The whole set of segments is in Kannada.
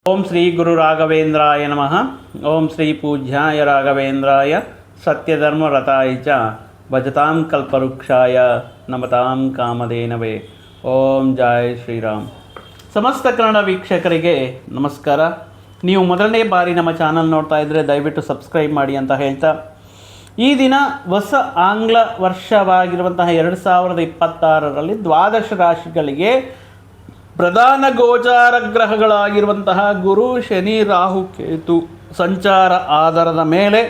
ಓಂ ಶ್ರೀ ಗುರು ರಾಘವೇಂದ್ರಾಯ ನಮಃ. ಓಂ ಶ್ರೀ ಪೂಜ್ಯಾಯ ರಾಘವೇಂದ್ರಾಯ ಸತ್ಯಧರ್ಮ ರಥಾಯ ಚ ಭಜತಾಂ ಕಲ್ಪವೃಕ್ಷಾಯ ನಮತಾಂ ಕಾಮಧೇನವೇ. ಓಂ ಜೈ ಶ್ರೀರಾಮ್. ಸಮಸ್ತ ಕನ್ನಡ ವೀಕ್ಷಕರಿಗೆ ನಮಸ್ಕಾರ. ನೀವು ಮೊದಲನೇ ಬಾರಿ ನಮ್ಮ ಚಾನಲ್ ನೋಡ್ತಾ ಇದ್ದರೆ ದಯವಿಟ್ಟು ಸಬ್ಸ್ಕ್ರೈಬ್ ಮಾಡಿ ಅಂತ ಹೇಳ್ತಾ, ಈ ದಿನ ಹೊಸ ಆಂಗ್ಲ ವರ್ಷವಾಗಿರುವಂತಹ 2026ರಲ್ಲಿ ದ್ವಾದಶ ರಾಶಿಗಳಿಗೆ ಪ್ರಧಾನ ಗೋಚಾರ ಗ್ರಹಗಳಾಗಿರುವಂತಹ ಗುರು, ಶನಿ, ರಾಹು, ಕೇತು ಸಂಚಾರ ಆಧಾರದ ಮೇಲೆ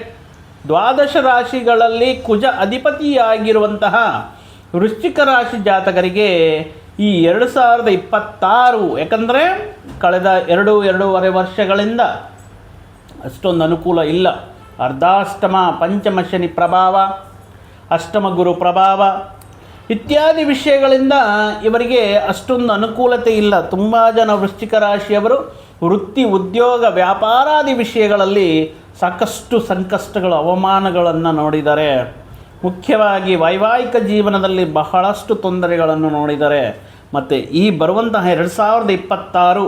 ದ್ವಾದಶ ರಾಶಿಗಳಲ್ಲಿ ಕುಜ ಅಧಿಪತಿಯಾಗಿರುವಂತಹ ವೃಶ್ಚಿಕ ರಾಶಿ ಜಾತಕರಿಗೆ ಈ 2026, ಯಾಕಂದರೆ ಕಳೆದ ಎರಡೂವರೆ ವರ್ಷಗಳಿಂದ ಅಷ್ಟೊಂದು ಅನುಕೂಲ ಇಲ್ಲ. ಅರ್ಧಾಷ್ಟಮ ಪಂಚಮ ಶನಿ ಪ್ರಭಾವ, ಅಷ್ಟಮ ಗುರು ಪ್ರಭಾವ ಇತ್ಯಾದಿ ವಿಷಯಗಳಿಂದ ಇವರಿಗೆ ಅಷ್ಟೊಂದು ಅನುಕೂಲತೆ ಇಲ್ಲ. ತುಂಬ ಜನ ವೃಶ್ಚಿಕ ರಾಶಿಯವರು ವೃತ್ತಿ, ಉದ್ಯೋಗ, ವ್ಯಾಪಾರಾದಿ ವಿಷಯಗಳಲ್ಲಿ ಸಾಕಷ್ಟು ಸಂಕಷ್ಟಗಳು, ಅವಮಾನಗಳನ್ನು ನೋಡಿದ್ದಾರೆ. ಮುಖ್ಯವಾಗಿ ವೈವಾಹಿಕ ಜೀವನದಲ್ಲಿ ಬಹಳಷ್ಟು ತೊಂದರೆಗಳನ್ನು ನೋಡಿದ್ದಾರೆ. ಮತ್ತು ಈ ಬರುವಂತಹ 2026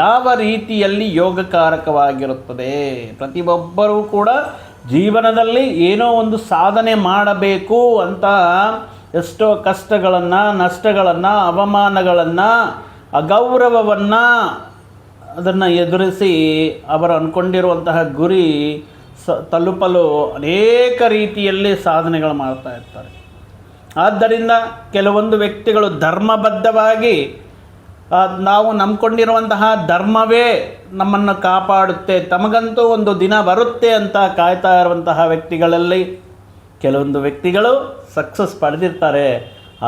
ಯಾವ ರೀತಿಯಲ್ಲಿ ಯೋಗಕಾರಕವಾಗಿರುತ್ತದೆ? ಪ್ರತಿಯೊಬ್ಬರೂ ಕೂಡ ಜೀವನದಲ್ಲಿ ಏನೋ ಒಂದು ಸಾಧನೆ ಮಾಡಬೇಕು ಅಂತ ಎಷ್ಟೋ ಕಷ್ಟಗಳನ್ನು, ನಷ್ಟಗಳನ್ನು, ಅವಮಾನಗಳನ್ನು, ಅಗೌರವವನ್ನು ಅದನ್ನು ಎದುರಿಸಿ ಅವರು ಅಂದ್ಕೊಂಡಿರುವಂತಹ ಗುರಿ ತಲುಪಲು ಅನೇಕ ರೀತಿಯಲ್ಲಿ ಸಾಧನೆಗಳು ಮಾಡ್ತಾ ಇರ್ತಾರೆ. ಆದ್ದರಿಂದ ಕೆಲವೊಂದು ವ್ಯಕ್ತಿಗಳು ಧರ್ಮಬದ್ಧವಾಗಿ ನಾವು ನಂಬ್ಕೊಂಡಿರುವಂತಹ ಧರ್ಮವೇ ನಮ್ಮನ್ನು ಕಾಪಾಡುತ್ತೆ, ತಮಗಂತೂ ಒಂದು ದಿನ ಬರುತ್ತೆ ಅಂತ ಕಾಯ್ತಾ ಇರುವಂತಹ ವ್ಯಕ್ತಿಗಳಲ್ಲಿ ಕೆಲವೊಂದು ವ್ಯಕ್ತಿಗಳು ಸಕ್ಸಸ್ ಪಡೆದಿರ್ತಾರೆ.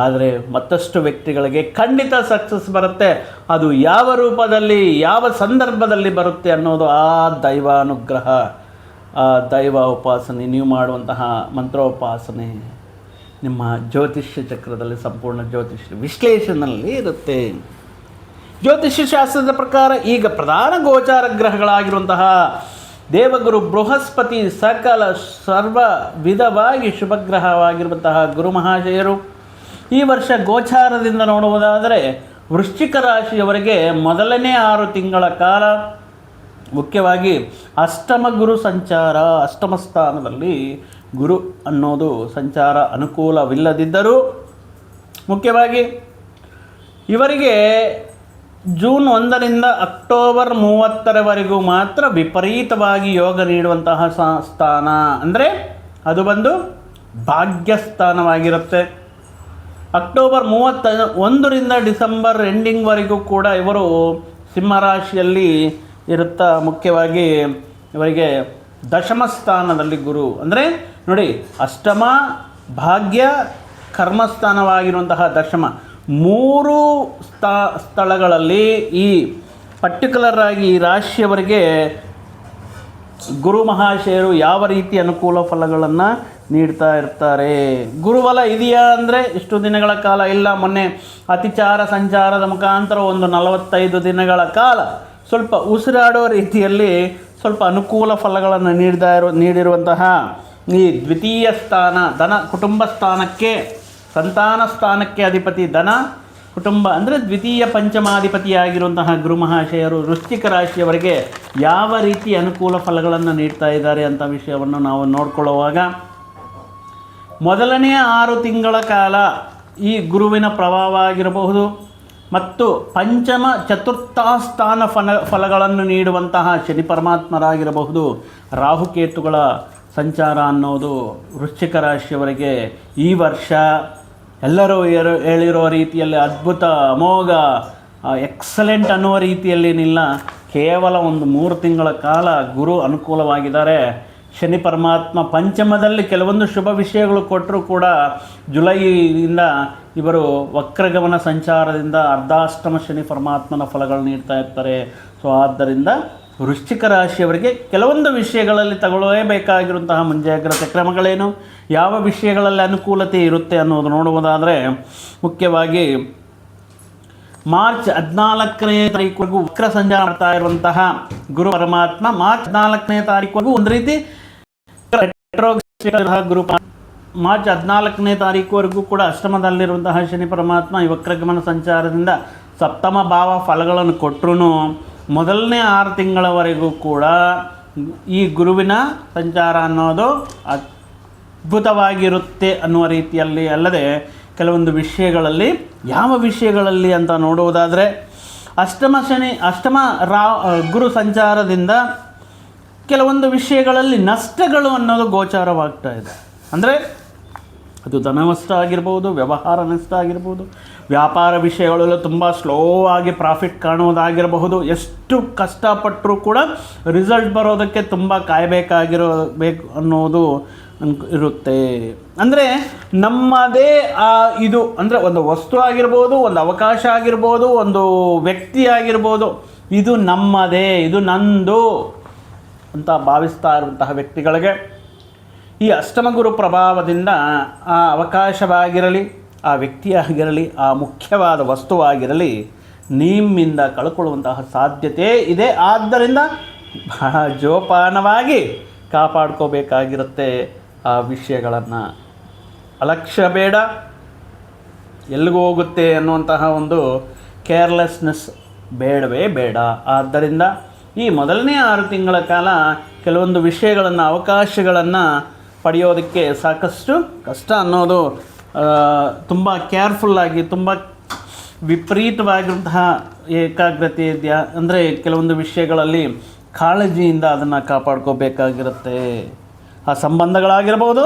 ಆದರೆ ಮತ್ತಷ್ಟು ವ್ಯಕ್ತಿಗಳಿಗೆ ಖಂಡಿತ ಸಕ್ಸಸ್ ಬರುತ್ತೆ. ಅದು ಯಾವ ರೂಪದಲ್ಲಿ, ಯಾವ ಸಂದರ್ಭದಲ್ಲಿ ಬರುತ್ತೆ ಅನ್ನೋದು ಆ ದೈವಾನುಗ್ರಹ, ಆ ದೈವ ಉಪಾಸನೆ, ನೀವು ಮಾಡುವಂತಹ ಮಂತ್ರೋಪಾಸನೆ ನಿಮ್ಮ ಜ್ಯೋತಿಷ್ಯ ಚಕ್ರದಲ್ಲಿ, ಸಂಪೂರ್ಣ ಜ್ಯೋತಿಷ್ಯ ವಿಶ್ಲೇಷಣೆಯಲ್ಲಿ ಇರುತ್ತೆ. ಜ್ಯೋತಿಷ್ಯ ಶಾಸ್ತ್ರದ ಪ್ರಕಾರ ಈಗ ಪ್ರಧಾನ ಗೋಚಾರ ಗ್ರಹಗಳಾಗಿರುವಂತಹ ದೇವಗುರು ಬೃಹಸ್ಪತಿ ಸಕಲ ಸರ್ವ ವಿಧವಾಗಿ ಶುಭಗ್ರಹವಾಗಿರುವಂತಹ ಗುರು ಮಹಾಶಯರು ಈ ವರ್ಷ ಗೋಚಾರದಿಂದ ನೋಡುವುದಾದರೆ ವೃಶ್ಚಿಕ ರಾಶಿಯವರಿಗೆ ಮೊದಲನೇ 6 ತಿಂಗಳ ಕಾಲ ಮುಖ್ಯವಾಗಿ ಅಷ್ಟಮ ಗುರು ಸಂಚಾರ, ಅಷ್ಟಮ ಸ್ಥಾನದಲ್ಲಿ ಗುರು ಅನ್ನೋದು ಸಂಚಾರ ಅನುಕೂಲವಿಲ್ಲದಿದ್ದರೂ ಮುಖ್ಯವಾಗಿ ಇವರಿಗೆ ಜೂನ್ 1ರಿಂದ ಅಕ್ಟೋಬರ್ 30ರವರೆಗೂ ಮಾತ್ರ ವಿಪರೀತವಾಗಿ ಯೋಗ ನೀಡುವಂತಹ ಸ್ಥಾನ, ಅಂದರೆ ಅದು ಬಂದು ಭಾಗ್ಯಸ್ಥಾನವಾಗಿರುತ್ತೆ. ಅಕ್ಟೋಬರ್ 31ರಿಂದ ಡಿಸೆಂಬರ್ ಎಂಡಿಂಗ್ವರೆಗೂ ಕೂಡ ಇವರು ಸಿಂಹರಾಶಿಯಲ್ಲಿ ಇರುತ್ತಾ. ಮುಖ್ಯವಾಗಿ ಇವರಿಗೆ ದಶಮ ಸ್ಥಾನದಲ್ಲಿ ಗುರು, ಅಂದರೆ ನೋಡಿ, ಅಷ್ಟಮ, ಭಾಗ್ಯ, ಕರ್ಮಸ್ಥಾನವಾಗಿರುವಂತಹ ದಶಮ, 3 ಸ್ಥಳಗಳಲ್ಲಿ ಈ ಪರ್ಟಿಕ್ಯುಲರ್ ಆಗಿ ಈ ರಾಶಿಯವರಿಗೆ ಗುರು ಮಹಾಶಯರು ಯಾವ ರೀತಿ ಅನುಕೂಲ ಫಲಗಳನ್ನು ನೀಡ್ತಾ ಇರ್ತಾರೆ. ಗುರುಬಲ ಇದೆಯಾ ಅಂದರೆ ಇಷ್ಟು ದಿನಗಳ ಕಾಲ ಇಲ್ಲ. ಮೊನ್ನೆ ಅತಿಚಾರ ಸಂಚಾರದ ಮುಖಾಂತರ ಒಂದು 45 ದಿನಗಳ ಕಾಲ ಸ್ವಲ್ಪ ಉಸಿರಾಡೋ ರೀತಿಯಲ್ಲಿ ಸ್ವಲ್ಪ ಅನುಕೂಲ ಫಲಗಳನ್ನು ನೀಡಿರುವಂತಹ ಈ ದ್ವಿತೀಯ ಸ್ಥಾನ, ಧನ ಕುಟುಂಬ ಸ್ಥಾನಕ್ಕೆ, ಸಂತಾನ ಸ್ಥಾನಕ್ಕೆ ಅಧಿಪತಿ, ಧನ ಕುಟುಂಬ ಅಂದರೆ ದ್ವಿತೀಯ ಪಂಚಮಾಧಿಪತಿಯಾಗಿರುವಂತಹ ಗುರು ಮಹಾಶಯರು ವೃಶ್ಚಿಕ ರಾಶಿಯವರಿಗೆ ಯಾವ ರೀತಿ ಅನುಕೂಲ ಫಲಗಳನ್ನು ನೀಡ್ತಾ ಇದ್ದಾರೆ ಅಂತ ವಿಷಯವನ್ನು ನಾವು ನೋಡಿಕೊಳ್ಳುವಾಗ, ಮೊದಲನೇ 6 ತಿಂಗಳ ಕಾಲ ಈ ಗುರುವಿನ ಪ್ರಭಾವ ಆಗಿರಬಹುದು ಮತ್ತು ಪಂಚಮ ಚತುರ್ಥ ಸ್ಥಾನ ಫಲಗಳನ್ನು ನೀಡುವಂತಹ ಶನಿ ಪರಮಾತ್ಮರಾಗಿರಬಹುದು, ರಾಹುಕೇತುಗಳ ಸಂಚಾರ ಅನ್ನೋದು ವೃಶ್ಚಿಕ ರಾಶಿಯವರಿಗೆ ಈ ವರ್ಷ ಎಲ್ಲರೂ ಹೇಳಿರೋ ರೀತಿಯಲ್ಲಿ ಅದ್ಭುತ, ಅಮೋಘ, ಎಕ್ಸಲೆಂಟ್ ಅನ್ನುವ ರೀತಿಯಲ್ಲೇನಿಲ್ಲ. ಕೇವಲ ಒಂದು 3 ತಿಂಗಳ ಕಾಲ ಗುರು ಅನುಕೂಲವಾಗಿದ್ದಾರೆ. ಶನಿ ಪರಮಾತ್ಮ ಪಂಚಮದಲ್ಲಿ ಕೆಲವೊಂದು ಶುಭ ವಿಷಯಗಳು ಕೊಟ್ಟರೂ ಕೂಡ ಜುಲೈಯಿಂದ ಇವರು ವಕ್ರಗಮನ ಸಂಚಾರದಿಂದ ಅರ್ಧಾಷ್ಟಮ ಶನಿ ಪರಮಾತ್ಮನ ಫಲಗಳು ನೀಡ್ತಾ ಇರ್ತಾರೆ. ಸೊ ಆದ್ದರಿಂದ ವೃಶ್ಚಿಕ ರಾಶಿಯವರಿಗೆ ಕೆಲವೊಂದು ವಿಷಯಗಳಲ್ಲಿ ತಗೊಳ್ಳಲೇಬೇಕಾಗಿರುವಂತಹ ಮುಂಜಾಗ್ರತೆ ಕ್ರಮಗಳೇನು, ಯಾವ ವಿಷಯಗಳಲ್ಲಿ ಅನುಕೂಲತೆ ಇರುತ್ತೆ ಅನ್ನೋದು ನೋಡುವುದಾದರೆ, ಮುಖ್ಯವಾಗಿ ಮಾರ್ಚ್ 14ನೇ ತಾರೀಕುವರೆಗೂ ವಕ್ರ ಸಂಚಾರ ಮಾಡ್ತಾ ಇರುವಂತಹ ಗುರು ಪರಮಾತ್ಮ ಮಾರ್ಚ್ 14ನೇ ತಾರೀಕುವರೆಗೂ ಒಂದು ರೀತಿ ಗುರು ಮಾರ್ಚ್ 14ನೇ ತಾರೀಕುವರೆಗೂ ಕೂಡ ಅಷ್ಟಮದಲ್ಲಿರುವಂತಹ ಶನಿ ಪರಮಾತ್ಮ ಈ ವಕ್ರಗಮನ ಸಂಚಾರದಿಂದ ಸಪ್ತಮ ಭಾವ ಫಲಗಳನ್ನು ಕೊಟ್ಟರು ಮೊದಲನೇ 6 ತಿಂಗಳವರೆಗೂ ಕೂಡ ಈ ಗುರುವಿನ ಸಂಚಾರ ಅನ್ನೋದು ಅದ್ಭುತವಾಗಿರುತ್ತೆ ಅನ್ನುವ ರೀತಿಯಲ್ಲಿ ಅಲ್ಲದೆ ಕೆಲವೊಂದು ವಿಷಯಗಳಲ್ಲಿ, ಯಾವ ವಿಷಯಗಳಲ್ಲಿ ಅಂತ ನೋಡುವುದಾದರೆ ಅಷ್ಟಮ ಗುರು ಸಂಚಾರದಿಂದ ಕೆಲವೊಂದು ವಿಷಯಗಳಲ್ಲಿ ನಷ್ಟಗಳು ಅನ್ನೋದು ಗೋಚಾರವಾಗ್ತಾ ಇದೆ. ಅಂದರೆ ಅದು ಧನ ನಷ್ಟ ಆಗಿರ್ಬೋದು, ವ್ಯವಹಾರ ನಷ್ಟ ಆಗಿರ್ಬೋದು, ವ್ಯಾಪಾರ ವಿಷಯಗಳಲ್ಲೂ ತುಂಬ ಸ್ಲೋ ಆಗಿ ಪ್ರಾಫಿಟ್ ಕಾಣುವುದಾಗಿರಬಹುದು. ಎಷ್ಟು ಕಷ್ಟಪಟ್ಟರೂ ಕೂಡ ರಿಸಲ್ಟ್ ಬರೋದಕ್ಕೆ ತುಂಬ ಕಾಯಬೇಕಾಗಿರಬೇಕು ಅನ್ನೋದು ಇರುತ್ತೆ. ಅಂದರೆ ನಮ್ಮದೇ ಇದು ಅಂದರೆ ಒಂದು ವಸ್ತು ಆಗಿರ್ಬೋದು, ಒಂದು ಅವಕಾಶ ಆಗಿರ್ಬೋದು, ಒಂದು ವ್ಯಕ್ತಿ ಆಗಿರ್ಬೋದು, ಇದು ನಮ್ಮದೇ, ಇದು ನಂದು ಅಂತ ಭಾವಿಸ್ತಾ ಇರುವಂತಹ ವ್ಯಕ್ತಿಗಳಿಗೆ ಈ ಅಷ್ಟಮಗುರು ಪ್ರಭಾವದಿಂದ ಆ ಅವಕಾಶವಾಗಿರಲಿ, ಆ ವ್ಯಕ್ತಿಯಾಗಿರಲಿ, ಆ ಮುಖ್ಯವಾದ ವಸ್ತುವಾಗಿರಲಿ ನಿಮ್ಮಿಂದ ಕಳ್ಕೊಳ್ಳುವಂತಹ ಸಾಧ್ಯತೆ ಇದೆ. ಆದ್ದರಿಂದ ಬಹಳ ಜೋಪಾನವಾಗಿ ಕಾಪಾಡ್ಕೋಬೇಕಾಗಿರುತ್ತೆ. ಆ ವಿಷಯಗಳನ್ನು ಅಲಕ್ಷ್ಯ ಬೇಡ, ಎಲ್ಲಿಗೂ ಹೋಗುತ್ತೆ ಅನ್ನುವಂತಹ ಒಂದು ಕೇರ್ಲೆಸ್ನೆಸ್ ಬೇಡವೇ ಬೇಡ. ಆದ್ದರಿಂದ ಈ ಮೊದಲನೇ 6 ತಿಂಗಳ ಕಾಲ ಕೆಲವೊಂದು ವಿಷಯಗಳನ್ನು, ಅವಕಾಶಗಳನ್ನು ಪಡೆಯೋದಕ್ಕೆ ಸಾಕಷ್ಟು ಕಷ್ಟ ಅನ್ನೋದು, ತುಂಬ ಕೇರ್ಫುಲ್ಲಾಗಿ, ತುಂಬ ವಿಪರೀತವಾಗಿರುವಂತಹ ಏಕಾಗ್ರತೆ ಇದೆಯಾ ಅಂದರೆ ಕೆಲವೊಂದು ವಿಷಯಗಳಲ್ಲಿ ಕಾಳಜಿಯಿಂದ ಅದನ್ನು ಕಾಪಾಡ್ಕೋಬೇಕಾಗಿರುತ್ತೆ. ಆ ಸಂಬಂಧಗಳಾಗಿರ್ಬೋದು,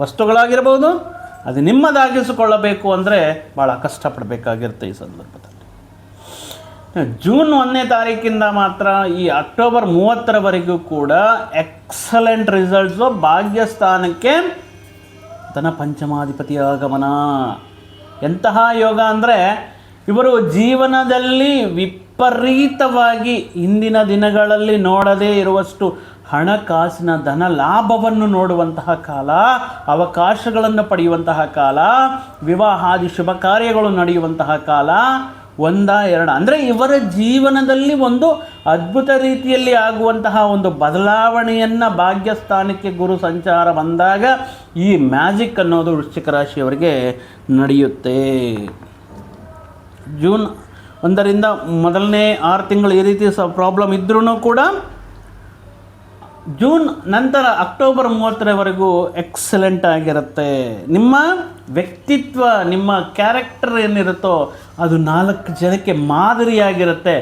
ವಸ್ತುಗಳಾಗಿರ್ಬೋದು, ಅದು ನಿಮ್ಮದಾಗಿಸಿಕೊಳ್ಳಬೇಕು ಅಂದರೆ ಭಾಳ ಕಷ್ಟಪಡಬೇಕಾಗಿರುತ್ತೆ. ಈ ಸಂದರ್ಭದಲ್ಲಿ ಜೂನ್ 1ನೇ ತಾರೀಕಿಂದ ಮಾತ್ರ ಈ ಅಕ್ಟೋಬರ್ 30ರವರೆಗೂ ಕೂಡ ಎಕ್ಸಲೆಂಟ್ ರಿಸಲ್ಟ್ಸು. ಭಾಗ್ಯಸ್ಥಾನಕ್ಕೆ ಧನ ಪಂಚಮಾಧಿಪತಿ ಆಗಮನ. ಎಂತಹ ಯೋಗ ಅಂದರೆ ಇವರು ಜೀವನದಲ್ಲಿ ವಿಪರೀತವಾಗಿ ಹಿಂದಿನ ದಿನಗಳಲ್ಲಿ ನೋಡದೇ ಇರುವಷ್ಟು ಹಣಕಾಸಿನ ಧನ ಲಾಭವನ್ನು ನೋಡುವಂತಹ ಕಾಲ, ಅವಕಾಶಗಳನ್ನು ಪಡೆಯುವಂತಹ ಕಾಲ, ವಿವಾಹಾದಿ ಶುಭ ಕಾರ್ಯಗಳು ನಡೆಯುವಂತಹ ಕಾಲ. 1-2 ಅಂದರೆ ಇವರ ಜೀವನದಲ್ಲಿ ಒಂದು ಅದ್ಭುತ ರೀತಿಯಲ್ಲಿ ಆಗುವಂತಹ ಒಂದು ಬದಲಾವಣೆಯನ್ನು ಭಾಗ್ಯಸ್ಥಾನಕ್ಕೆ ಗುರು ಸಂಚಾರ ಬಂದಾಗ ಈ ಮ್ಯಾಜಿಕ್ ಅನ್ನೋದು ವೃಶ್ಚಿಕ ರಾಶಿಯವರಿಗೆ ನಡೆಯುತ್ತೆ. ಜೂನ್ 1ರಿಂದ ಮೊದಲನೇ 6 ತಿಂಗಳು ಈ ರೀತಿ ಪ್ರಾಬ್ಲಮ್ ಇದ್ರೂ ಕೂಡ ಜೂನ್ ನಂತರ ಅಕ್ಟೋಬರ್ 30ರವರೆಗೂ ಎಕ್ಸಲೆಂಟ್ ಆಗಿರುತ್ತೆ. ನಿಮ್ಮ ವ್ಯಕ್ತಿತ್ವ, ನಿಮ್ಮ ಕ್ಯಾರೆಕ್ಟರ್ ಏನಿರುತ್ತೋ ಅದು 4 ಜನಕ್ಕೆ ಮಾದರಿಯಾಗಿರುತ್ತೆ.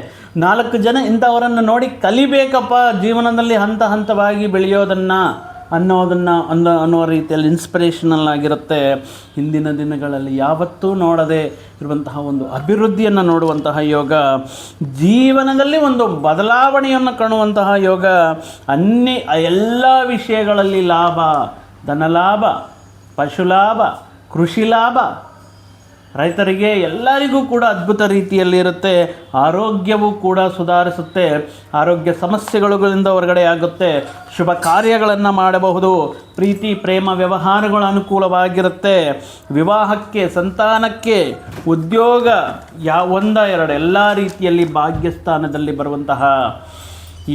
4 ಜನ ಇಂಥವರನ್ನು ನೋಡಿ ಕಲಿಬೇಕಪ್ಪ ಜೀವನದಲ್ಲಿ ಹಂತ ಹಂತವಾಗಿ ಬೆಳೆಯೋದನ್ನು ಅನ್ನೋ ರೀತಿಯಲ್ಲಿ ಇನ್ಸ್ಪಿರೇಷನಲ್ ಆಗಿರುತ್ತೆ. ಹಿಂದಿನ ದಿನಗಳಲ್ಲಿ ಯಾವತ್ತೂ ನೋಡದೆ ಇರುವಂತಹ ಒಂದು ಅಭಿವೃದ್ಧಿಯನ್ನು ನೋಡುವಂತಹ ಯೋಗ, ಜೀವನದಲ್ಲಿ ಒಂದು ಬದಲಾವಣೆಯನ್ನು ಕಾಣುವಂತಹ ಯೋಗ, ಎಲ್ಲ ವಿಷಯಗಳಲ್ಲಿ ಲಾಭ, ಧನಲಾಭ, ಪಶುಲಾಭ, ಕೃಷಿ ಲಾಭ, ರೈತರಿಗೆ ಎಲ್ಲರಿಗೂ ಕೂಡ ಅದ್ಭುತ ರೀತಿಯಲ್ಲಿ ಇರುತ್ತೆ. ಆರೋಗ್ಯವೂ ಕೂಡ ಸುಧಾರಿಸುತ್ತೆ. ಆರೋಗ್ಯ ಸಮಸ್ಯೆಗಳಿಂದ ಹೊರಗಡೆ ಆಗುತ್ತೆ. ಶುಭ ಕಾರ್ಯಗಳನ್ನು ಮಾಡಬಹುದು. ಪ್ರೀತಿ ಪ್ರೇಮ ವ್ಯವಹಾರಗಳು ಅನುಕೂಲವಾಗಿರುತ್ತೆ. ವಿವಾಹಕ್ಕೆ, ಸಂತಾನಕ್ಕೆ, ಉದ್ಯೋಗ 1-2 ಎಲ್ಲ ರೀತಿಯಲ್ಲಿ ಭಾಗ್ಯಸ್ಥಾನದಲ್ಲಿ ಬರುವಂತಹ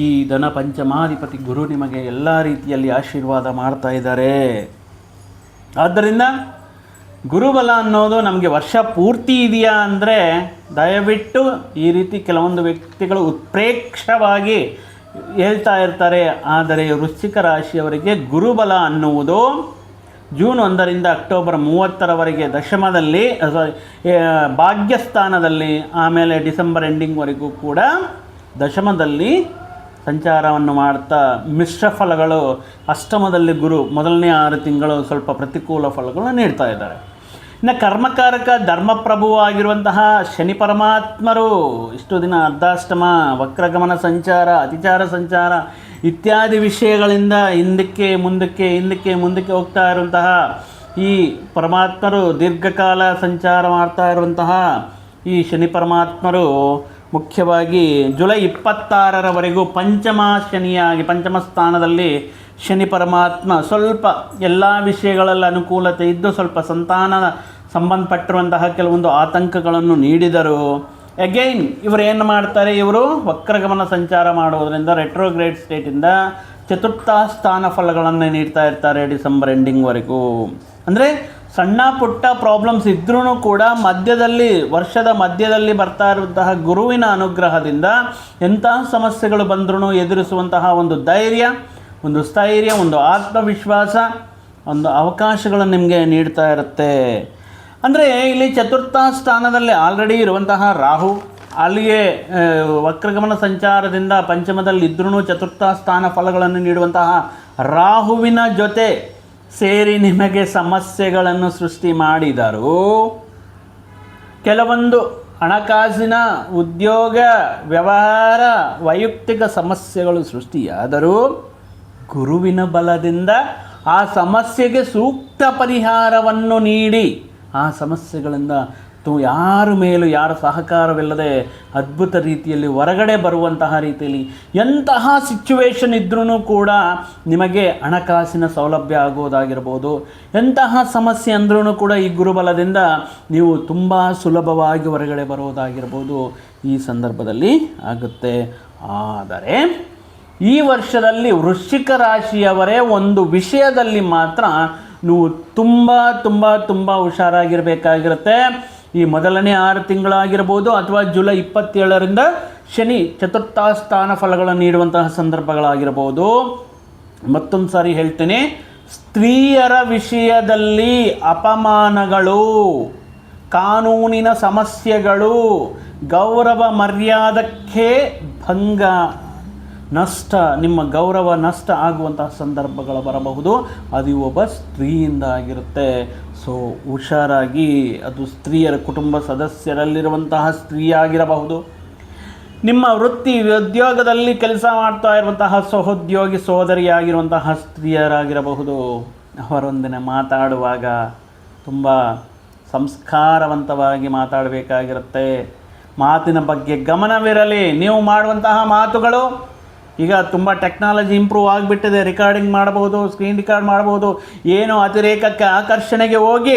ಈ ಧನ ಪಂಚಮಾಧಿಪತಿ ಗುರು ನಿಮಗೆ ಎಲ್ಲ ರೀತಿಯಲ್ಲಿ ಆಶೀರ್ವಾದ ಮಾಡ್ತಾ ಇದ್ದಾರೆ. ಆದ್ದರಿಂದ ಗುರುಬಲ ಅನ್ನೋದು ನಮಗೆ ವರ್ಷ ಪೂರ್ತಿ ಇದೆಯಾ ಅಂದರೆ ದಯವಿಟ್ಟು ಈ ರೀತಿ ಕೆಲವೊಂದು ವ್ಯಕ್ತಿಗಳು ಉತ್ಪ್ರೇಕ್ಷವಾಗಿ ಹೇಳ್ತಾ ಇರ್ತಾರೆ. ಆದರೆ ವೃಶ್ಚಿಕ ರಾಶಿಯವರಿಗೆ ಗುರುಬಲ ಅನ್ನುವುದು ಜೂನ್ 1ರಿಂದ ಅಕ್ಟೋಬರ್ 30ರವರೆಗೆ ದಶಮದಲ್ಲಿ, ಭಾಗ್ಯಸ್ಥಾನದಲ್ಲಿ, ಆಮೇಲೆ ಡಿಸೆಂಬರ್ ಎಂಡಿಂಗ್ವರೆಗೂ ಕೂಡ ದಶಮದಲ್ಲಿ ಸಂಚಾರವನ್ನು ಮಾಡ್ತಾ ಮಿಶ್ರ ಫಲಗಳು, ಅಷ್ಟಮದಲ್ಲಿ ಗುರು ಮೊದಲನೇ 6 ತಿಂಗಳು ಸ್ವಲ್ಪ ಪ್ರತಿಕೂಲ ಫಲಗಳನ್ನು ನೀಡ್ತಾ ಇದ್ದಾರೆ. ಇನ್ನು ಕರ್ಮಕಾರಕ ಧರ್ಮಪ್ರಭುವಾಗಿರುವಂತಹ ಶನಿ ಪರಮಾತ್ಮರು ಇಷ್ಟು ದಿನ ಅರ್ಧಾಷ್ಟಮ, ವಕ್ರಗಮನ ಸಂಚಾರ, ಅತಿಚಾರ ಸಂಚಾರ ಇತ್ಯಾದಿ ವಿಷಯಗಳಿಂದ ಹಿಂದಕ್ಕೆ ಮುಂದಕ್ಕೆ ಹೋಗ್ತಾ ಇರುವಂತಹ ಈ ಪರಮಾತ್ಮರು, ದೀರ್ಘಕಾಲ ಸಂಚಾರ ಮಾಡ್ತಾ ಇರುವಂತಹ ಈ ಶನಿ ಪರಮಾತ್ಮರು ಮುಖ್ಯವಾಗಿ ಜುಲೈ 26ರವರೆಗೂ ಪಂಚಮ ಸ್ಥಾನದಲ್ಲಿ ಶನಿ ಪರಮಾತ್ಮ ಸ್ವಲ್ಪ ಎಲ್ಲ ವಿಷಯಗಳಲ್ಲಿ ಅನುಕೂಲತೆ ಇದ್ದು ಸ್ವಲ್ಪ ಸಂತಾನ ಸಂಬಂಧಪಟ್ಟಿರುವಂತಹ ಕೆಲವೊಂದು ಆತಂಕಗಳನ್ನು ನೀಡಿದರು. ಅಗೈನ್ ಇವರು ಏನು ಮಾಡ್ತಾರೆ, ಇವರು ವಕ್ರಗಮನ ಸಂಚಾರ ಮಾಡೋದರಿಂದ ರೆಟ್ರೋಗ್ರೇಡ್ ಸ್ಟೇಟಿಂದ ಚತುರ್ಥ ಸ್ಥಾನ ಫಲಗಳನ್ನು ನೀಡ್ತಾ ಇರ್ತಾರೆ ಡಿಸೆಂಬರ್ ಎಂಡಿಂಗ್ವರೆಗೂ. ಅಂದರೆ ಸಣ್ಣ ಪುಟ್ಟ ಪ್ರಾಬ್ಲಮ್ಸ್ ಇದ್ರೂ ಕೂಡ ವರ್ಷದ ಮಧ್ಯದಲ್ಲಿ ಬರ್ತಾ ಇರುವಂತಹ ಗುರುವಿನ ಅನುಗ್ರಹದಿಂದ ಎಂತಹ ಸಮಸ್ಯೆಗಳು ಬಂದ್ರೂ ಎದುರಿಸುವಂತಹ ಒಂದು ಧೈರ್ಯ, ಒಂದು ಸ್ಥೈರ್ಯ, ಒಂದು ಆತ್ಮವಿಶ್ವಾಸ, ಒಂದು ಅವಕಾಶಗಳನ್ನು ನಿಮಗೆ ನೀಡ್ತಾ ಇರುತ್ತೆ. ಅಂದರೆ ಇಲ್ಲಿ ಚತುರ್ಥ ಸ್ಥಾನದಲ್ಲಿ ಆಲ್ರೆಡಿ ಇರುವಂತಹ ರಾಹು, ಅಲ್ಲಿಗೆ ವಕ್ರಗಮನ ಸಂಚಾರದಿಂದ ಪಂಚಮದಲ್ಲಿ ಇದ್ರೂ ಚತುರ್ಥ ಸ್ಥಾನ ಫಲಗಳನ್ನು ನೀಡುವಂತಹ ರಾಹುವಿನ ಜೊತೆ ಸೇರಿ ನಿಮಗೆ ಸಮಸ್ಯೆಗಳನ್ನು ಸೃಷ್ಟಿ ಮಾಡಿದರು. ಕೆಲವೊಂದು ಹಣಕಾಸಿನ, ಉದ್ಯೋಗ, ವ್ಯವಹಾರ, ವೈಯಕ್ತಿಕ ಸಮಸ್ಯೆಗಳು ಸೃಷ್ಟಿಯಾದರೂ ಗುರುವಿನ ಬಲದಿಂದ ಆ ಸಮಸ್ಯೆಗೆ ಸೂಕ್ತ ಪರಿಹಾರವನ್ನು ನೀಡಿ ಆ ಸಮಸ್ಯೆಗಳಿಂದ ಯಾರ ಮೇಲೂ ಯಾರ ಸಹಕಾರವಿಲ್ಲದೆ ಅದ್ಭುತ ರೀತಿಯಲ್ಲಿ ಹೊರಗಡೆ ಬರುವಂತಹ ರೀತಿಯಲ್ಲಿ ಎಂತಹ ಸಿಚುವೇಶನ್ ಇದ್ರೂ ಕೂಡ ನಿಮಗೆ ಹಣಕಾಸಿನ ಸೌಲಭ್ಯ ಆಗೋದಾಗಿರ್ಬೋದು, ಎಂತಹ ಸಮಸ್ಯೆ ಅಂದ್ರೂ ಕೂಡ ಈ ಗುರುಬಲದಿಂದ ನೀವು ತುಂಬ ಸುಲಭವಾಗಿ ಹೊರಗಡೆ ಬರೋದಾಗಿರ್ಬೋದು ಈ ಸಂದರ್ಭದಲ್ಲಿ ಆಗುತ್ತೆ. ಆದರೆ ಈ ವರ್ಷದಲ್ಲಿ ವೃಶ್ಚಿಕ ರಾಶಿಯವರೇ ಒಂದು ವಿಷಯದಲ್ಲಿ ಮಾತ್ರ ನೀವು ತುಂಬ ಹುಷಾರಾಗಿರಬೇಕಾಗಿರುತ್ತೆ. ಈ ಮೊದಲನೇ 6 ತಿಂಗಳಾಗಿರ್ಬೋದು ಅಥವಾ ಜುಲೈ 27ರಿಂದ ಶನಿ ಚತುರ್ಥ ಸ್ಥಾನ ಫಲಗಳನ್ನು ನೀಡುವಂತಹ ಸಂದರ್ಭಗಳಾಗಿರ್ಬೋದು. ಮತ್ತೊಂದು ಸಾರಿ ಹೇಳ್ತೀನಿ, ಸ್ತ್ರೀಯರ ವಿಷಯದಲ್ಲಿ ಅಪಮಾನಗಳು, ಕಾನೂನಿನ ಸಮಸ್ಯೆಗಳು, ಗೌರವ ಮರ್ಯಾದಕ್ಕೆ ಭಂಗ, ನಷ್ಟ, ನಿಮ್ಮ ಗೌರವ ನಷ್ಟ ಆಗುವಂತಹ ಸಂದರ್ಭಗಳು ಬರಬಹುದು. ಅದು ಒಬ್ಬ ಸ್ತ್ರೀಯಿಂದ ಆಗಿರುತ್ತೆ. ಸೊ ಹುಷಾರಾಗಿ, ಅದು ಸ್ತ್ರೀಯರ ಕುಟುಂಬ ಸದಸ್ಯರಲ್ಲಿರುವಂತಹ ಸ್ತ್ರೀಯಾಗಿರಬಹುದು, ನಿಮ್ಮ ವೃತ್ತಿ ಉದ್ಯೋಗದಲ್ಲಿ ಕೆಲಸ ಮಾಡ್ತಾ ಇರುವಂತಹ ಸಹೋದ್ಯೋಗಿ ಸೋದರಿಯಾಗಿರುವಂತಹ ಸ್ತ್ರೀಯರಾಗಿರಬಹುದು. ಅವರೊಂದಿಗೆ ಮಾತಾಡುವಾಗ ತುಂಬ ಸಂಸ್ಕಾರವಂತವಾಗಿ ಮಾತಾಡಬೇಕಾಗಿರುತ್ತೆ. ಮಾತಿನ ಬಗ್ಗೆ ಗಮನವಿರಲಿ. ನೀವು ಮಾಡುವಂತಹ ಮಾತುಗಳು, ಈಗ ತುಂಬ ಟೆಕ್ನಾಲಜಿ ಇಂಪ್ರೂವ್ ಆಗಿಬಿಟ್ಟಿದೆ, ರೆಕಾರ್ಡಿಂಗ್ ಮಾಡ್ಬೋದು, ಸ್ಕ್ರೀನ್ ರೆಕಾರ್ಡ್ ಮಾಡ್ಬೋದು. ಏನೋ ಅತಿರೇಕಕ್ಕೆ ಆಕರ್ಷಣೆಗೆ ಹೋಗಿ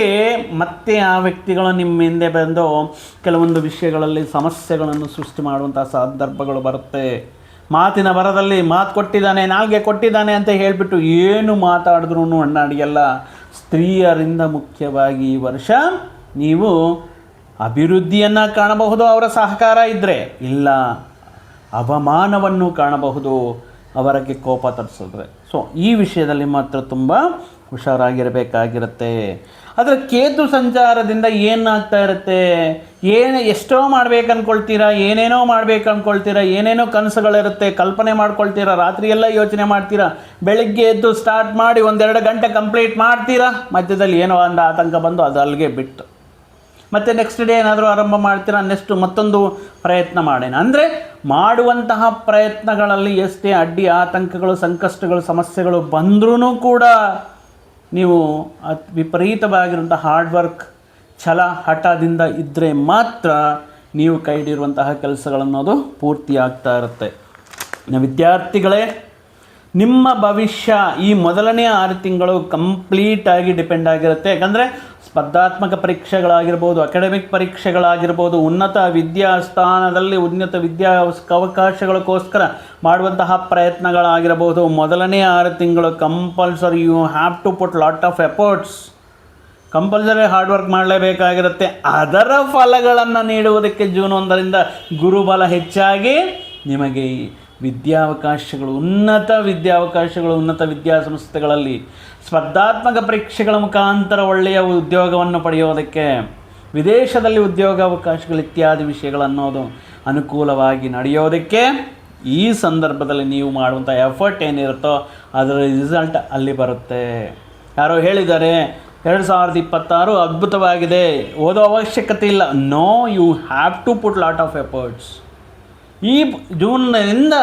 ಮತ್ತೆ ಆ ವ್ಯಕ್ತಿಗಳು ನಿಮ್ಮ ಹಿಂದೆ ಬಂದು ಕೆಲವೊಂದು ವಿಷಯಗಳಲ್ಲಿ ಸಮಸ್ಯೆಗಳನ್ನು ಸೃಷ್ಟಿ ಮಾಡುವಂಥ ಸಂದರ್ಭಗಳು ಬರುತ್ತೆ. ಮಾತಿನ ಬರದಲ್ಲಿ ಮಾತು ಕೊಟ್ಟಿದ್ದಾನೆ, ನಾಲ್ಗೆ ಕೊಟ್ಟಿದ್ದಾನೆ ಅಂತ ಹೇಳಿಬಿಟ್ಟು ಏನು ಮಾತಾಡಿದ್ರೂ ನಡೆಯಲ್ಲ. ಸ್ತ್ರೀಯರಿಂದ ಮುಖ್ಯವಾಗಿ ಈ ವರ್ಷ ನೀವು ಅಭಿವೃದ್ಧಿಯನ್ನು ಕಾಣಬಹುದು ಅವರ ಸಹಕಾರ ಇದ್ದರೆ, ಇಲ್ಲ ಅವಮಾನವನ್ನು ಕಾಣಬಹುದು ಅವರಿಗೆ ಕೋಪ ತರಿಸಿದ್ರೆ. ಸೊ ಈ ವಿಷಯದಲ್ಲಿ ಮಾತ್ರ ತುಂಬ ಹುಷಾರಾಗಿರಬೇಕಾಗಿರುತ್ತೆ. ಆದರೆ ಕೇತು ಸಂಚಾರದಿಂದ ಏನಾಗ್ತಾ ಇರುತ್ತೆ, ಎಷ್ಟೋ ಮಾಡ್ಬೇಕು ಅಂದ್ಕೊಳ್ತೀರಾ, ಏನೇನೋ ಮಾಡ್ಬೇಕು ಅಂದ್ಕೊಳ್ತೀರಾ, ಏನೇನೋ ಕನಸುಗಳಿರುತ್ತೆ, ಕಲ್ಪನೆ ಮಾಡ್ಕೊಳ್ತೀರಾ, ರಾತ್ರಿಯೆಲ್ಲ ಯೋಚನೆ ಮಾಡ್ತೀರಾ, ಬೆಳಗ್ಗೆ ಎದ್ದು ಸ್ಟಾರ್ಟ್ ಮಾಡಿ 1-2 ಗಂಟೆ ಕಂಪ್ಲೀಟ್ ಮಾಡ್ತೀರಾ, ಮಧ್ಯದಲ್ಲಿ ಏನೋ ಒಂದು ಆತಂಕ ಬಂದು ಅದು ಅಲ್ಲಿಗೆ ಬಿಟ್ಟು ಮತ್ತು ನೆಕ್ಸ್ಟ್ ಡೇ ಏನಾದರೂ ಆರಂಭ ಮಾಡ್ತೀರಾ, ಮತ್ತೊಂದು ಪ್ರಯತ್ನ ಮಾಡೋಣ. ಅಂದರೆ ಮಾಡುವಂತಹ ಪ್ರಯತ್ನಗಳಲ್ಲಿ ಎಷ್ಟೇ ಅಡ್ಡಿ ಆತಂಕಗಳು, ಸಂಕಷ್ಟಗಳು, ಸಮಸ್ಯೆಗಳು ಬಂದ್ರೂ ಕೂಡ ನೀವು ವಿಪರೀತವಾಗಿರುವಂಥ ಹಾರ್ಡ್ ವರ್ಕ್, ಛಲ, ಹಠದಿಂದ ಇದ್ದರೆ ಮಾತ್ರ ನೀವು ಕೈ ಹಿಡಿಯುವಂತಹ ಕೆಲಸಗಳನ್ನೋದು ಪೂರ್ತಿ ಆಗ್ತಾ ಇರುತ್ತೆ. ವಿದ್ಯಾರ್ಥಿಗಳೇ, ನಿಮ್ಮ ಭವಿಷ್ಯ ಈ ಮೊದಲನೇ 6 ತಿಂಗಳು ಕಂಪ್ಲೀಟಾಗಿ ಡಿಪೆಂಡ್ ಆಗಿರುತ್ತೆ. ಯಾಕಂದರೆ ಸ್ಪರ್ಧಾತ್ಮಕ ಪರೀಕ್ಷೆಗಳಾಗಿರ್ಬೋದು, ಅಕಾಡೆಮಿಕ್ ಪರೀಕ್ಷೆಗಳಾಗಿರ್ಬೋದು, ಉನ್ನತ ವಿದ್ಯಾಸ್ಥಾನದಲ್ಲಿ ಉನ್ನತ ಅವಕಾಶಗಳಿಗೋಸ್ಕರ ಮಾಡುವಂತಹ ಪ್ರಯತ್ನಗಳಾಗಿರ್ಬೋದು, ಮೊದಲನೇ 6 ತಿಂಗಳು compulsory you have to put lot of efforts, compulsory hard work ಮಾಡಲೇಬೇಕಾಗಿರುತ್ತೆ. ಅದರ ಫಲಗಳನ್ನು ನೀಡುವುದಕ್ಕೆ ಜೂನ್ 1ರಿಂದ ಗುರುಬಲ ಹೆಚ್ಚಾಗಿ ನಿಮಗೆ ವಿದ್ಯಾವಕಾಶಗಳು, ಉನ್ನತ ವಿದ್ಯಾವಕಾಶಗಳು, ಉನ್ನತ ವಿದ್ಯಾಸಂಸ್ಥೆಗಳಲ್ಲಿ ಸ್ಪರ್ಧಾತ್ಮಕ ಪರೀಕ್ಷೆಗಳ ಮುಖಾಂತರ ಒಳ್ಳೆಯ ಉದ್ಯೋಗವನ್ನು ಪಡೆಯೋದಕ್ಕೆ, ವಿದೇಶದಲ್ಲಿ ಉದ್ಯೋಗಾವಕಾಶಗಳು ಇತ್ಯಾದಿ ವಿಷಯಗಳನ್ನೋದು ಅನುಕೂಲವಾಗಿ ನಡೆಯೋದಕ್ಕೆ ಈ ಸಂದರ್ಭದಲ್ಲಿ ನೀವು ಮಾಡುವಂಥ ಎಫರ್ಟ್ ಏನಿರುತ್ತೋ ಅದರ ರಿಸಲ್ಟ್ ಅಲ್ಲಿ ಬರುತ್ತೆ. ಯಾರೋ ಹೇಳಿದ್ದಾರೆ 2026 ಅದ್ಭುತವಾಗಿದೆ, ಓದೋ ಅವಶ್ಯಕತೆ ಇಲ್ಲ. No, you have to put lot of efforts. ಈ ಜೂನ್ನಿಂದ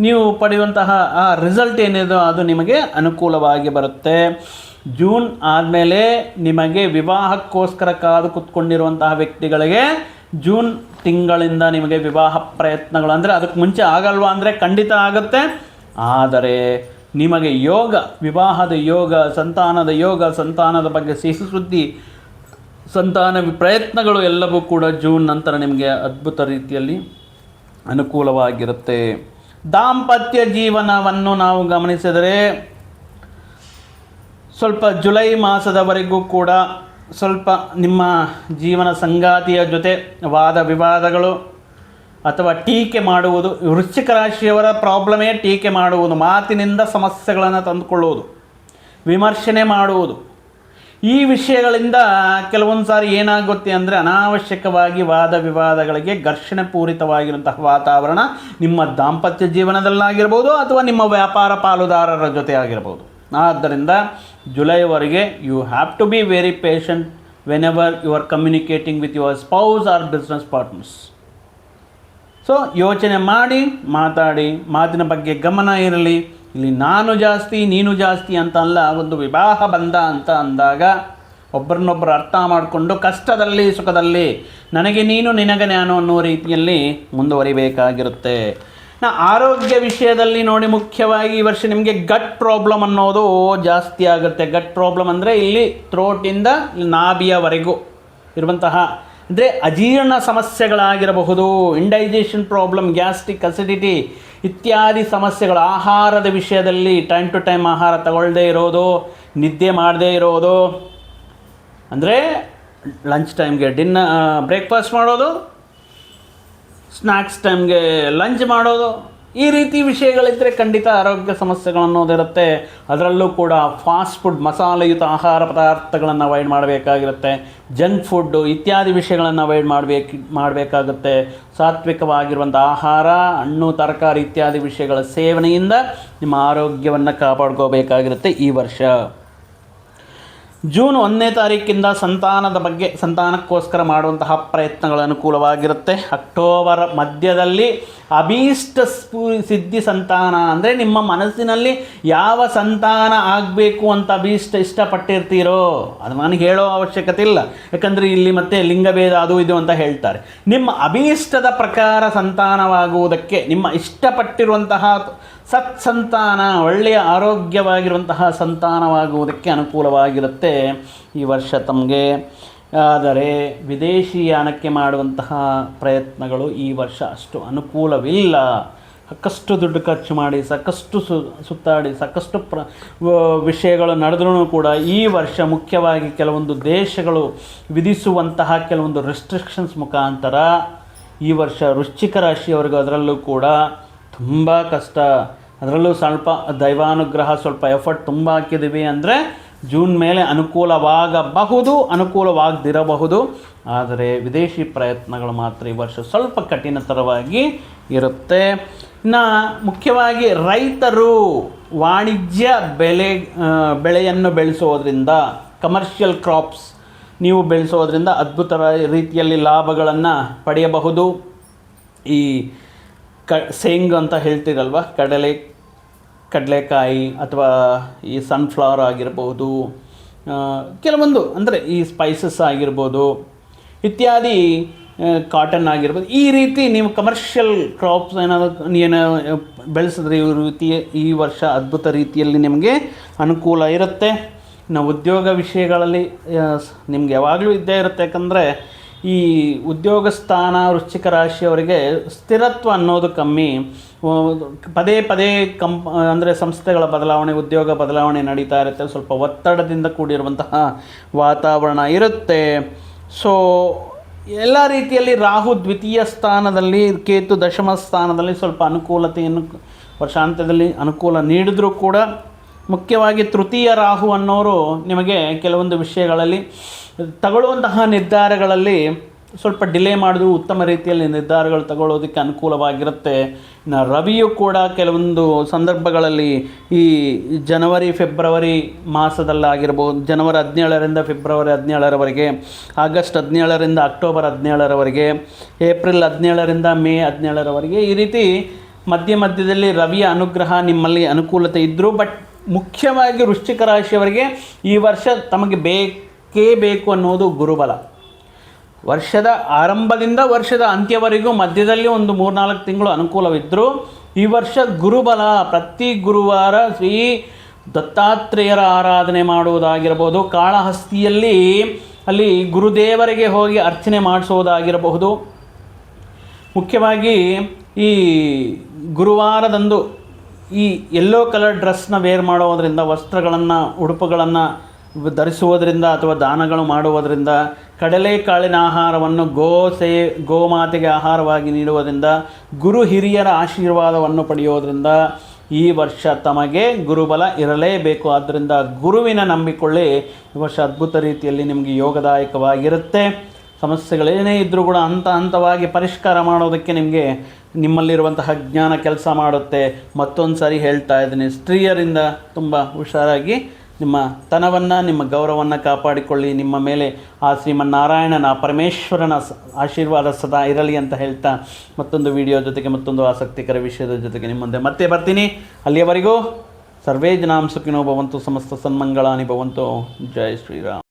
ನೀವು ಪಡೆಯುವಂತಹ ಆ ರಿಸಲ್ಟ್ ಏನಿದೆ ಅದು ನಿಮಗೆ ಅನುಕೂಲವಾಗಿ ಬರುತ್ತೆ. ಜೂನ್ ಆದಮೇಲೆ ನಿಮಗೆ ವಿವಾಹಕ್ಕೋಸ್ಕರ ಕಾದು ಕೂತ್ಕೊಂಡಿರುವಂತಹ ವ್ಯಕ್ತಿಗಳಿಗೆ ಜೂನ್ ತಿಂಗಳಿಂದ ನಿಮಗೆ ವಿವಾಹ ಪ್ರಯತ್ನಗಳು, ಅಂದರೆ ಅದಕ್ಕೆ ಮುಂಚೆ ಆಗಲ್ವಾ ಅಂದರೆ ಖಂಡಿತ ಆಗುತ್ತೆ. ಆದರೆ ನಿಮಗೆ ಯೋಗ, ವಿವಾಹದ ಯೋಗ, ಸಂತಾನದ ಯೋಗ, ಸಂತಾನದ ಬಗ್ಗೆ ಸಿಹಿ ಸುದ್ದಿ, ಸಂತಾನ ಪ್ರಯತ್ನಗಳು ಎಲ್ಲವೂ ಕೂಡ ಜೂನ್ ನಂತರ ನಿಮಗೆ ಅದ್ಭುತ ರೀತಿಯಲ್ಲಿ ಅನುಕೂಲವಾಗಿರುತ್ತೆ. ದಾಂಪತ್ಯ ಜೀವನವನ್ನು ನಾವು ಗಮನಿಸಿದರೆ ಸ್ವಲ್ಪ ಜುಲೈ ಮಾಸದವರೆಗೂ ಕೂಡ ಸ್ವಲ್ಪ ನಿಮ್ಮ ಜೀವನ ಸಂಗಾತಿಯ ಜೊತೆ ವಾದ ವಿವಾದಗಳು ಅಥವಾ ಟೀಕೆ ಮಾಡುವುದು, ವೃಶ್ಚಿಕ ರಾಶಿಯವರ ಪ್ರಾಬ್ಲಮೇ ಟೀಕೆ ಮಾಡುವುದು, ಮಾತಿನಿಂದ ಸಮಸ್ಯೆಗಳನ್ನು ತಂದುಕೊಳ್ಳುವುದು, ವಿಮರ್ಶನೆ ಮಾಡುವುದು. ಈ ವಿಷಯಗಳಿಂದ ಕೆಲವೊಂದು ಸಾರಿ ಏನಾಗುತ್ತೆ ಅಂದರೆ ಅನಾವಶ್ಯಕವಾಗಿ ವಾದ ವಿವಾದಗಳಿಗೆ ಘರ್ಷಣೆ ಪೂರಿತವಾಗಿರುವಂತಹ ವಾತಾವರಣ ನಿಮ್ಮ ದಾಂಪತ್ಯ ಜೀವನದಲ್ಲಾಗಿರ್ಬೋದು ಅಥವಾ ನಿಮ್ಮ ವ್ಯಾಪಾರ ಪಾಲುದಾರರ ಜೊತೆ ಆಗಿರ್ಬೋದು. ಆದ್ದರಿಂದ ಜುಲೈವರೆಗೆ you have to be very patient whenever you are communicating with your spouse or business partners. So ಯೋಚನೆ ಮಾಡಿ ಮಾತಾಡಿ, ಮಾತಿನ ಬಗ್ಗೆ ಗಮನ ಇರಲಿ. ಇಲ್ಲಿ ನಾನು ಜಾಸ್ತಿ ನೀನು ಜಾಸ್ತಿ ಅಂತ ಅಲ್ಲ, ಒಂದು ವಿವಾಹ ಬಂಧ ಅಂತ ಅಂದಾಗ ಒಬ್ಬರನ್ನೊಬ್ಬರು ಅರ್ಥ ಮಾಡಿಕೊಂಡು ಕಷ್ಟದಲ್ಲಿ ಸುಖದಲ್ಲಿ ನನಗೆ ನೀನು ನಿನಗೆ ನಾನು ಅನ್ನೋ ರೀತಿಯಲ್ಲಿ ಮುಂದುವರಿಬೇಕಾಗಿರುತ್ತೆ. ಆರೋಗ್ಯ ವಿಷಯದಲ್ಲಿ ನೋಡಿ, ಮುಖ್ಯವಾಗಿ ಈ ವರ್ಷ ನಿಮಗೆ ಗಟ್ ಪ್ರಾಬ್ಲಮ್ ಅನ್ನೋದು ಜಾಸ್ತಿ ಆಗುತ್ತೆ. ಗಟ್ ಪ್ರಾಬ್ಲಮ್ ಅಂದರೆ ಇಲ್ಲಿ ಥ್ರೋಟಿಂದ ನಾಭಿಯವರೆಗೂ ಇರುವಂತಹ ಅಂದರೆ ಅಜೀರ್ಣ ಸಮಸ್ಯೆಗಳಾಗಿರಬಹುದು, ಇಂಡೈಜೆಷನ್ ಪ್ರಾಬ್ಲಮ್, ಗ್ಯಾಸ್ಟ್ರಿಕ್ ಅಸಿಡಿಟಿ ಇತ್ಯಾದಿ ಸಮಸ್ಯೆಗಳು. ಆಹಾರದ ವಿಷಯದಲ್ಲಿ ಟೈಮ್ ಟು ಟೈಮ್ ಆಹಾರ ತಗೊಳ್ಳದೇ ಇರೋದು, ನಿದ್ದೆ ಮಾಡದೇ ಇರೋದು, ಅಂದರೆ ಲಂಚ್ ಟೈಮ್ಗೆ ಬ್ರೇಕ್ಫಾಸ್ಟ್ ಮಾಡೋದು, ಸ್ನ್ಯಾಕ್ಸ್ ಟೈಮ್ಗೆ ಲಂಚ್ ಮಾಡೋದು, ಈ ರೀತಿ ವಿಷಯಗಳಿದ್ದರೆ ಖಂಡಿತ ಆರೋಗ್ಯ ಸಮಸ್ಯೆಗಳನ್ನೋದಿರುತ್ತೆ. ಅದರಲ್ಲೂ ಕೂಡ ಫಾಸ್ಟ್ ಫುಡ್, ಮಸಾಲೆಯುತ ಆಹಾರ ಪದಾರ್ಥಗಳನ್ನು ಅವಾಯ್ಡ್ ಮಾಡಬೇಕಾಗಿರುತ್ತೆ. ಜಂಕ್ ಫುಡ್ಡು ಇತ್ಯಾದಿ ವಿಷಯಗಳನ್ನು ಅವಾಯ್ಡ್ ಮಾಡಬೇಕಾಗುತ್ತೆ. ಸಾತ್ವಿಕವಾಗಿರುವಂಥ ಆಹಾರ, ಹಣ್ಣು ತರಕಾರಿ ಇತ್ಯಾದಿ ವಿಷಯಗಳ ಸೇವನೆಯಿಂದ ನಿಮ್ಮ ಆರೋಗ್ಯವನ್ನು ಕಾಪಾಡ್ಕೋಬೇಕಾಗಿರುತ್ತೆ ಈ ವರ್ಷ. ಜೂನ್ 1ನೇ ತಾರೀಕಿಂದ ಸಂತಾನಕ್ಕೋಸ್ಕರ ಮಾಡುವಂತಹ ಪ್ರಯತ್ನಗಳು ಅನುಕೂಲವಾಗಿರುತ್ತೆ. ಅಕ್ಟೋಬರ್ ಮಧ್ಯದಲ್ಲಿ ಅಭೀಷ್ಟ ಸಿದ್ಧಿ ಸಂತಾನ ಅಂದರೆ ನಿಮ್ಮ ಮನಸ್ಸಿನಲ್ಲಿ ಯಾವ ಸಂತಾನ ಆಗಬೇಕು ಅಂತ ಇಷ್ಟಪಟ್ಟಿರ್ತೀರೋ ಅದು ನನಗೆ ಹೇಳೋ ಅವಶ್ಯಕತೆ ಇಲ್ಲ, ಯಾಕಂದರೆ ಇಲ್ಲಿ ಮತ್ತೆ ಲಿಂಗಭೇದ ಅದು ಇದು ಅಂತ ಹೇಳ್ತಾರೆ. ನಿಮ್ಮ ಅಭೀಷ್ಟದ ಪ್ರಕಾರ ಸಂತಾನವಾಗುವುದಕ್ಕೆ, ನಿಮ್ಮ ಇಷ್ಟಪಟ್ಟಿರುವಂತಹ ಸತ್ಸಂತಾನ, ಒಳ್ಳೆಯ ಆರೋಗ್ಯವಾಗಿರುವಂತಹ ಸಂತಾನವಾಗುವುದಕ್ಕೆ ಅನುಕೂಲವಾಗಿರುತ್ತೆ ಈ ವರ್ಷ ತಮಗೆ. ಆದರೆ ವಿದೇಶಿಯಾನಕ್ಕೆ ಮಾಡುವಂತಹ ಪ್ರಯತ್ನಗಳು ಈ ವರ್ಷ ಅಷ್ಟು ಅನುಕೂಲವಿಲ್ಲ. ಸಾಕಷ್ಟು ದುಡ್ಡು ಖರ್ಚು ಮಾಡಿ, ಸಾಕಷ್ಟು ಸುತ್ತಾಡಿ, ಸಾಕಷ್ಟು ವಿಷಯಗಳು ನಡೆದ್ರೂ ಕೂಡ ಈ ವರ್ಷ ಮುಖ್ಯವಾಗಿ ಕೆಲವೊಂದು ದೇಶಗಳು ವಿಧಿಸುವಂತಹ ಕೆಲವೊಂದು ರೆಸ್ಟ್ರಿಕ್ಷನ್ಸ್ ಮುಖಾಂತರ ಈ ವರ್ಷ ವೃಶ್ಚಿಕ ರಾಶಿಯವರೆಗೂ ಅದರಲ್ಲೂ ಕೂಡ ತುಂಬ ಕಷ್ಟ. ಅದರಲ್ಲೂ ಸ್ವಲ್ಪ ದೈವಾನುಗ್ರಹ, ಸ್ವಲ್ಪ ಎಫರ್ಟ್ ತುಂಬ ಹಾಕಿದ್ದೀವಿ ಅಂದರೆ ಜೂನ್ ಮೇಲೆ ಅನುಕೂಲವಾಗಬಹುದು, ಅನುಕೂಲವಾಗದಿರಬಹುದು. ಆದರೆ ವಿದೇಶಿ ಪ್ರಯತ್ನಗಳು ಮಾತ್ರ ಈ ವರ್ಷ ಸ್ವಲ್ಪ ಕಠಿಣತರವಾಗಿ ಇರುತ್ತೆ. ಇನ್ನು ಮುಖ್ಯವಾಗಿ ರೈತರು ವಾಣಿಜ್ಯ ಬೆಳೆಯನ್ನು ಬೆಳೆಸೋದ್ರಿಂದ, ಕಮರ್ಷಿಯಲ್ ಕ್ರಾಪ್ಸ್ ನೀವು ಬೆಳೆಸೋದ್ರಿಂದ ಅದ್ಭುತ ರೀತಿಯಲ್ಲಿ ಲಾಭಗಳನ್ನು ಪಡೆಯಬಹುದು. ಈ ಶೇಂಗ್ ಅಂತ ಹೇಳ್ತೀರಲ್ವ, ಕಡಲೆಕಾಯಿ ಅಥವಾ ಈ ಸನ್ಫ್ಲವರ್ ಆಗಿರ್ಬೋದು, ಕೆಲವೊಂದು ಅಂದರೆ ಈ ಸ್ಪೈಸಸ್ ಆಗಿರ್ಬೋದು ಇತ್ಯಾದಿ, ಕಾಟನ್ ಆಗಿರ್ಬೋದು, ಈ ರೀತಿ ನೀವು ಕಮರ್ಷಿಯಲ್ ಕ್ರಾಪ್ಸ್ ಏನು ಬೆಳೆಸಿದ್ರೆ ಈ ವರ್ಷ ಅದ್ಭುತ ರೀತಿಯಲ್ಲಿ ನಿಮಗೆ ಅನುಕೂಲ ಇರುತ್ತೆ. ಇನ್ನು ಉದ್ಯೋಗ ವಿಷಯಗಳಲ್ಲಿ ನಿಮ್ಗೆ ಯಾವಾಗಲೂ ಇದ್ದೇ ಇರುತ್ತೆ. ಯಾಕಂದರೆ ಈ ಉದ್ಯೋಗ ಸ್ಥಾನ ವೃಶ್ಚಿಕ ರಾಶಿಯವರಿಗೆ ಸ್ಥಿರತ್ವ ಅನ್ನೋದು ಕಮ್ಮಿ. ಪದೇ ಪದೇ ಅಂದರೆ ಸಂಸ್ಥೆಗಳ ಬದಲಾವಣೆ, ಉದ್ಯೋಗ ಬದಲಾವಣೆ ನಡೀತಾ ಇರುತ್ತೆ. ಸ್ವಲ್ಪ ಒತ್ತಡದಿಂದ ಕೂಡಿರುವಂತಹ ವಾತಾವರಣ ಇರುತ್ತೆ. ಸೊ ಎಲ್ಲ ರೀತಿಯಲ್ಲಿ ರಾಹು ದ್ವಿತೀಯ ಸ್ಥಾನದಲ್ಲಿ, ಕೇತು ದಶಮ ಸ್ಥಾನದಲ್ಲಿ ಸ್ವಲ್ಪ ಅನುಕೂಲತೆಯನ್ನು ವರ್ಷಾಂತ್ಯದಲ್ಲಿ ಅನುಕೂಲ ನೀಡಿದ್ರೂ ಕೂಡ ಮುಖ್ಯವಾಗಿ ತೃತೀಯ ರಾಹು ಅನ್ನೋರು ನಿಮಗೆ ಕೆಲವೊಂದು ವಿಷಯಗಳಲ್ಲಿ ತಗೊಳ್ಳುವಂತಹ ನಿರ್ಧಾರಗಳಲ್ಲಿ ಸ್ವಲ್ಪ ಡಿಲೇ ಮಾಡಿದ್ರು ಉತ್ತಮ ರೀತಿಯಲ್ಲಿ ನಿರ್ಧಾರಗಳು ತಗೊಳ್ಳೋದಕ್ಕೆ ಅನುಕೂಲವಾಗಿರುತ್ತೆ. ಇನ್ನು ರವಿಯು ಕೂಡ ಕೆಲವೊಂದು ಸಂದರ್ಭಗಳಲ್ಲಿ ಈ ಜನವರಿ ಫೆಬ್ರವರಿ ಮಾಸದಲ್ಲಾಗಿರ್ಬೋದು, ಜನವರಿ 17ರಿಂದ ಫೆಬ್ರವರಿ 17ರವರೆಗೆ, ಆಗಸ್ಟ್ 17ರಿಂದ ಅಕ್ಟೋಬರ್ 17ರವರೆಗೆ, ಏಪ್ರಿಲ್ 17ರಿಂದ ಮೇ 17ರವರೆಗೆ, ಈ ರೀತಿ ಮಧ್ಯದಲ್ಲಿ ರವಿಯ ಅನುಗ್ರಹ ನಿಮ್ಮಲ್ಲಿ ಅನುಕೂಲತೆ ಇದ್ದರೂ, ಬಟ್ ಮುಖ್ಯವಾಗಿ ವೃಶ್ಚಿಕ ರಾಶಿಯವರಿಗೆ ಈ ವರ್ಷ ತಮಗೆ ಬೇಕೇ ಬೇಕು ಅನ್ನೋದು ಗುರುಬಲ. ವರ್ಷದ ಆರಂಭದಿಂದ ವರ್ಷದ ಅಂತ್ಯವರೆಗೂ ಮಧ್ಯದಲ್ಲಿ ಒಂದು 3-4 ತಿಂಗಳು ಅನುಕೂಲವಿದ್ದರೂ ಈ ವರ್ಷ ಗುರುಬಲ. ಪ್ರತಿ ಗುರುವಾರ ಶ್ರೀ ದತ್ತಾತ್ರೇಯರ ಆರಾಧನೆ ಮಾಡುವುದಾಗಿರಬಹುದು, ಕಾಳಹಸ್ತಿಯಲ್ಲಿ ಅಲ್ಲಿ ಗುರುದೇವರಿಗೆ ಹೋಗಿ ಅರ್ಚನೆ ಮಾಡಿಸೋದಾಗಿರಬಹುದು. ಮುಖ್ಯವಾಗಿ ಈ ಗುರುವಾರದಂದು ಈ ಯೆಲ್ಲೋ ಕಲರ್ ಡ್ರೆಸ್ನ ವೇರ್ ಮಾಡೋದರಿಂದ, ವಸ್ತ್ರಗಳನ್ನು ಉಡುಪುಗಳನ್ನು ಧರಿಸುವುದರಿಂದ ಅಥವಾ ದಾನಗಳು ಮಾಡುವುದರಿಂದ, ಕಡಲೆಕಾಳಿನ ಆಹಾರವನ್ನು ಗೋಮಾತೆಗೆ ಆಹಾರವಾಗಿ ನೀಡುವುದರಿಂದ, ಗುರು ಹಿರಿಯರ ಆಶೀರ್ವಾದವನ್ನು ಪಡೆಯೋದರಿಂದ ಈ ವರ್ಷ ತಮಗೆ ಗುರುಬಲ ಇರಲೇಬೇಕು. ಆದ್ದರಿಂದ ಗುರುವಿನ ನಂಬಿಕೊಳ್ಳಿ. ಈ ವರ್ಷ ಅದ್ಭುತ ರೀತಿಯಲ್ಲಿ ನಿಮಗೆ ಯೋಗದಾಯಕವಾಗಿರುತ್ತೆ. ಸಮಸ್ಯೆಗಳೇನೇ ಇದ್ದರೂ ಕೂಡ ಹಂತವಾಗಿ ಪರಿಷ್ಕಾರ ಮಾಡೋದಕ್ಕೆ ನಿಮ್ಮಲ್ಲಿರುವಂತಹ ಜ್ಞಾನ ಕೆಲಸ ಮಾಡುತ್ತೆ. ಮತ್ತೊಂದು ಸಾರಿ ಹೇಳ್ತಾ ಇದ್ದೀನಿ, ಸ್ತ್ರೀಯರಿಂದ ತುಂಬ ಹುಷಾರಾಗಿ ನಿಮ್ಮ ತನವನ್ನು, ನಿಮ್ಮ ಗೌರವವನ್ನು ಕಾಪಾಡಿಕೊಳ್ಳಿ. ನಿಮ್ಮ ಮೇಲೆ ಆ ಶ್ರೀಮನ್ನಾರಾಯಣನ, ಪರಮೇಶ್ವರನ ಆಶೀರ್ವಾದ ಸದಾ ಇರಲಿ ಅಂತ ಹೇಳ್ತಾ ಮತ್ತೊಂದು ವಿಡಿಯೋ ಜೊತೆಗೆ, ಮತ್ತೊಂದು ಆಸಕ್ತಿಕರ ವಿಷಯದ ಜೊತೆಗೆ ನಿಮ್ಮ ಮುಂದೆ ಮತ್ತೆ ಬರ್ತೀನಿ. ಅಲ್ಲಿಯವರೆಗೂ ಸರ್ವೇ ಜನಾಂ ಸುಖಿನೋ ಭವಂತು, ಸಮಸ್ತ ಸನ್ಮಂಗಳಾನಿ ಭವಂತು. ಜೈ ಶ್ರೀರಾಮ್.